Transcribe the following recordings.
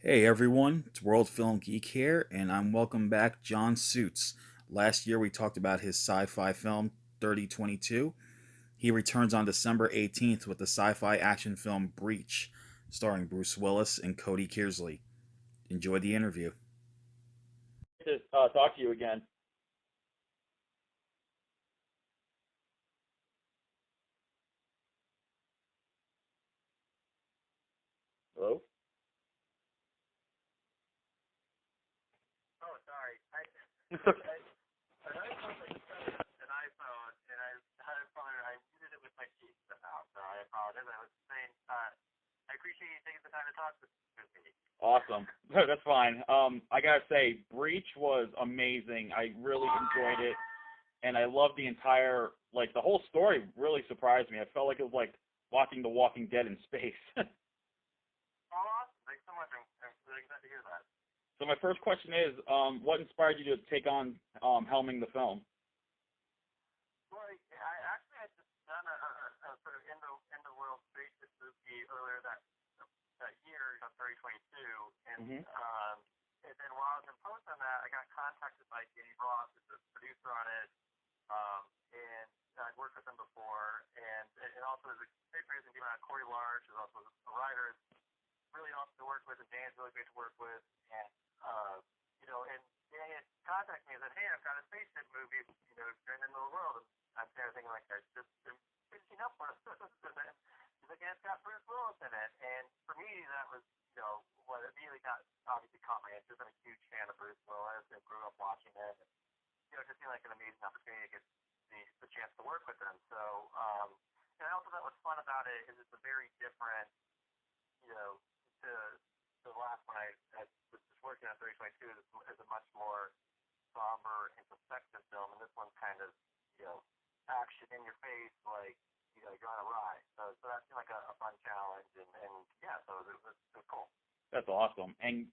Hey everyone, it's World Film Geek here, and I'm welcome back John Suits. Last year we talked about his sci fi film 3022. He returns on December 18th with the sci fi action film Breach, starring Bruce Willis and Cody Kearsley. Enjoy the interview. To talk to you again. Hello? Oh, sorry. An iPhone, and I muted it with my keys somehow, so I apologize. I was saying, I appreciate you taking the time to talk with me. Awesome. That's fine. I gotta say, Breach was amazing. I really enjoyed it, and I loved the entire, like, the whole story really surprised me. I felt like it was like watching The Walking Dead in space. Oh, awesome. Thanks so much. I'm really glad to hear that. So my first question is, what inspired you to take on helming the film? Well, I actually had just done a sort of in the world spaceship movie earlier that year, 3022, Hmm. and then while I was in post on that, I got contacted by Danny Ross, who's the producer on it, and I'd worked with him before, and also as a great producer, Corey Large, who's also a writer, really awesome to work with, and Dan's really great to work with, and and Danny had contacted me and said, hey, I've got a spaceship movie, during the middle of the world, and I'm kind of thinking like, I just am finishing up on it, and then he's like, yeah, it's got Bruce Willis in it, and for me, that was, what immediately obviously caught my interest. I'm a huge fan of Bruce Willis, and grew up watching it, and, it just seemed like an amazing opportunity to get the chance to work with him, so, and I also thought what's fun about it is it's a very different, you know, to the last one I was just working on 3022 is a much more somber, introspective film, and this one's kind of, action in your face, like, you're on a ride. So that seemed like a fun challenge, and yeah, so it was cool. That's awesome. And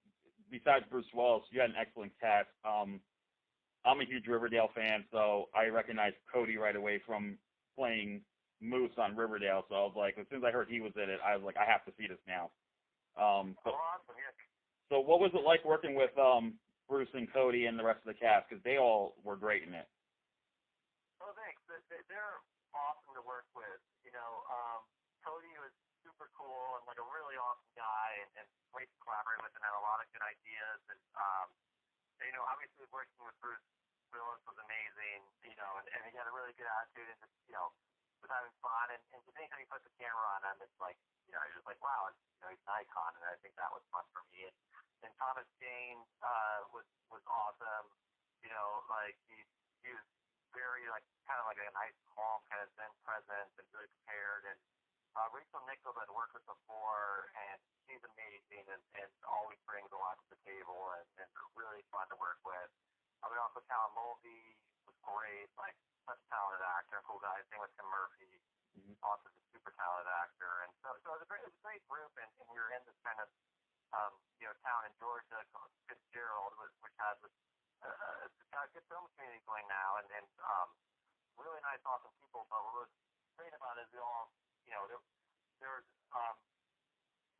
besides Bruce Willis, you had an excellent cast. I'm a huge Riverdale fan, so I recognized Cody right away from playing Moose on Riverdale. So I was like, as soon as I heard he was in it, I was like, I have to see this now. Um, Oh, so, awesome, yeah. so what was it like working with Bruce and Cody and the rest of the cast? Because they all were great in it. Oh, thanks. They're awesome to work with. Cody was super cool and like a really awesome guy, and great to collaborate with, and had a lot of good ideas. And obviously working with Bruce Willis was amazing. And he had a really good attitude, and just was having fun. And just anytime you put the camera on him, it's like you're just like, wow, he's an icon, and I think that was fun for me. And Thomas Jane was awesome. Like he was very like kind of like a nice, calm, kind of zen presence, and really prepared. And Rachel Nichols I'd worked with before, and she's amazing, and always brings a lot to the table, and really fun to work with. I mean, also Callum Mulvey was great, like such a talented actor, cool guy. Same with Tim Murphy, Hmm. also a super talented actor, and so it was a great group, and we were in this kind of town in Georgia called Fitzgerald, which has it's got a good film community going now, and really nice, awesome people. But what was great about it is we all, there's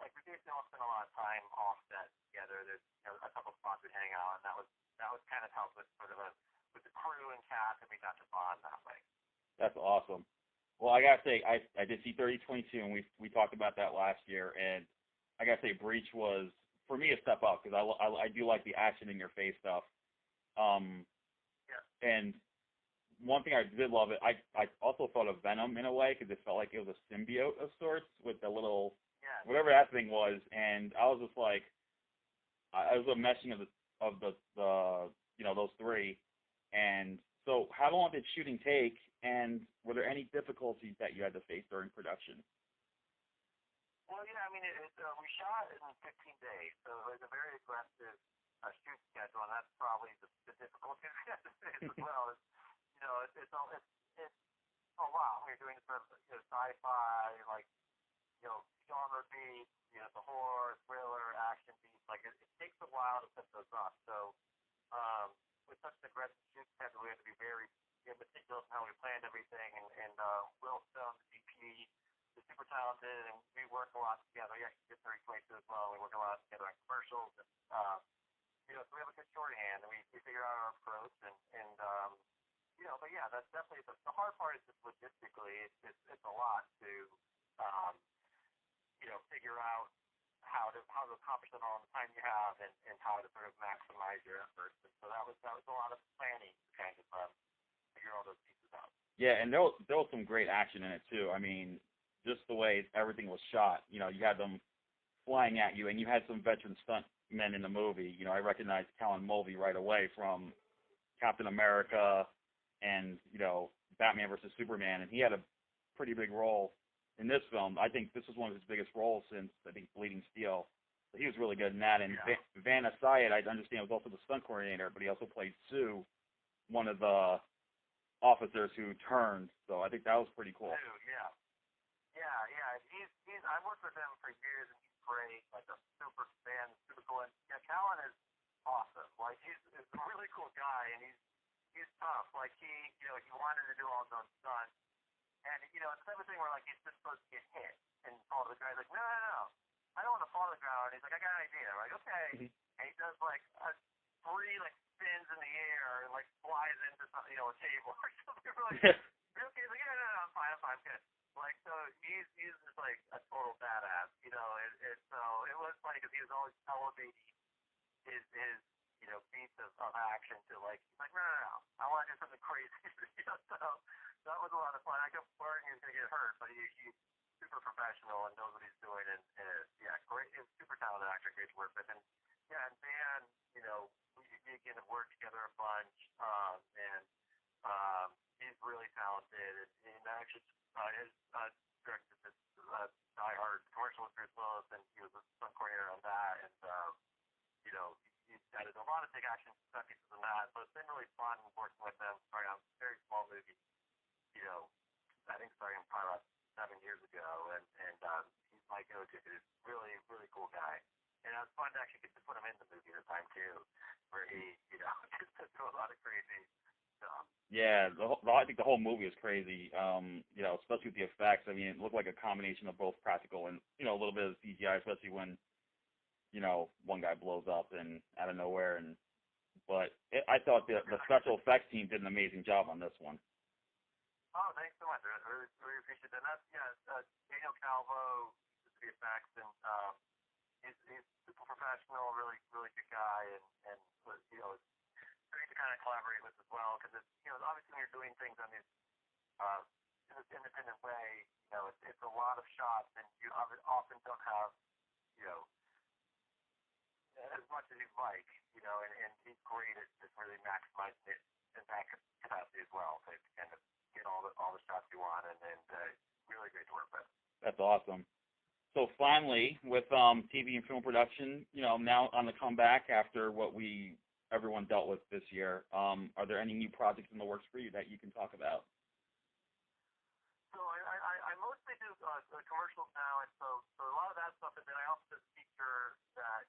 like we basically all spend a lot of time off set together. There's a couple spots we hang out, and that was kind of helped with sort of with the crew and cast, and we got to bond that way. That's awesome. Well, I gotta say, I did see 3022, and we talked about that last year, and I gotta say, Breach was for me a step up because I do like the action in your face stuff. Um, Yeah, and one thing I did love it, I also thought of Venom in a way because it felt like it was a symbiote of sorts with the little yeah. whatever that thing was, and I was just like, I was a meshing of the those three, and so how long did shooting take, and were there any difficulties that you had to face during production? Well, yeah, I mean, we shot in 15 days, so it was a very aggressive shoot schedule, and that's probably the difficulty we had to face as well. It's a lot when you're doing sort of sci-fi, like genre beats, the horror, thriller, action beats. Like it takes a while to put those up. So with such an aggressive shoot schedule, we had to be very meticulous in how we planned everything. And Will Stone, the DP, is super talented, and we work a lot together. Yeah, he gets very acquainted as well. We work a lot together on commercials, and so we have a good shorthand, and we figure out our approach, and but yeah, that's definitely the hard part is just logistically, it's a lot to um, figure out how to accomplish it all in the time you have, and how to sort of maximize your efforts. And so that was a lot of planning to kind of figure all those pieces out. Yeah, and there was some great action in it too. I mean, just the way everything was shot. You had them flying at you, and you had some veteran stunt men in the movie. I recognized Callan Mulvey right away from Captain America and Batman versus Superman, and he had a pretty big role in this film. I think this was one of his biggest roles since I think Bleeding Steel. So he was really good in that. And Yeah. Vanna Syed, I understand, was also the stunt coordinator, but he also played Sue, one of the officers who turned. So I think that was pretty cool. Dude, yeah. Yeah. He's I worked with him for years, and he's great. Like a super fan, super cool. And yeah, Callan is awesome. Like he's a really cool guy, and he's tough. Like he wanted to do all his own stunts, and it's the type of thing where like he's just supposed to get hit and fall to the ground. He's like, no, I don't want to fall to the ground. He's like, I got an idea. I'm like, okay, and he does like three like spins in the air and like flies into something, a table or something. We're like, okay, he's like, no, I'm fine, I'm good. Like, so he's just like a total badass, and so it was funny because he was always elevating his beats of action to like, he's like, no, I want to do something crazy. So that was a lot of fun. I kept worrying he was going to get hurt, but he's super professional and knows what he's doing, and yeah, great, he's a super talented actor, great to work with, and yeah, and Dan, we again have worked together a bunch, and he's really talented, and actually his directed this Die Hard commercial with Bruce Willis, and he was a stunt coordinator on that, and he's added a lot of big action stuff pieces in that, so it's been really fun working with them. Sorry, on a very small movie, I think starting probably about 7 years ago, and he's my go-to. He's really, really cool guy. And it was fun to actually get to put him in the movie this time too, where he, gets to do a lot of crazy stuff. Yeah, I think the whole movie is crazy. Especially with the effects. I mean, it looked like a combination of both practical and a little bit of CGI, especially when one guy blows up and out of nowhere. But I thought the special effects team did an amazing job on this one. Oh, thanks so much. I really appreciate that. And that's Daniel Calvo, the effects, and he's super professional, really, really good guy, and it's great to kind of collaborate with as well, because it's obviously when you're doing things on this in this independent way, it's a lot of shots, and you often don't have as much as you'd like, and he's great at just really maximizing it in that capacity as well, to kind of get all the shots you want, and really great to work with. That's awesome. So finally, with TV and film production, now on the comeback after what everyone dealt with this year, are there any new projects in the works for you that you can talk about? So I mostly do commercials now, and so a lot of that stuff, and then I also do a feature that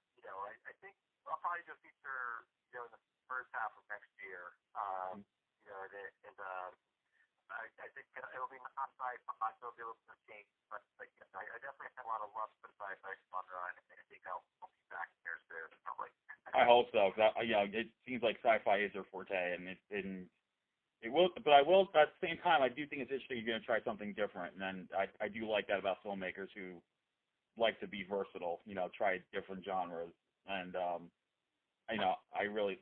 I think I'll probably do a feature in the first half of next year. I think it'll be not sci-fi, so it'll be a little bit of change, but I definitely have a lot of love for sci-fi genre, and I think I'll be back here soon, probably. I hope so, because it seems like sci-fi is their forte, and it will. But I will at the same time, I do think it's interesting you're going to try something different, and I do like that about filmmakers who like to be versatile. Try different genres, and I really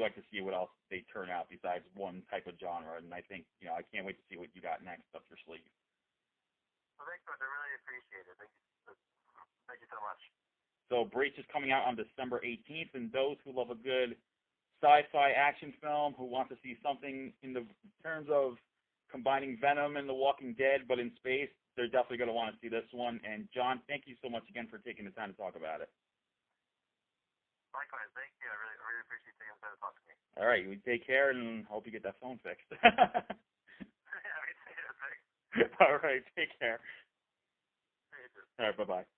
like to see what else they turn out besides one type of genre, and I think I can't wait to see what you got next up your sleeve. Well, thanks, I really appreciate it. Thank you so much. So Breach is coming out on December 18th, and those who love a good sci-fi action film, who want to see something in the terms of combining Venom and The Walking Dead, but in space, they're definitely going to want to see this one. And John, thank you so much again for taking the time to talk about it. Likewise, thank you. I really appreciate taking the time to talk to me. All right, you take care, and hope you get that phone fixed. Yeah, me too. Thanks. All right, take care. See you too. All right, bye-bye.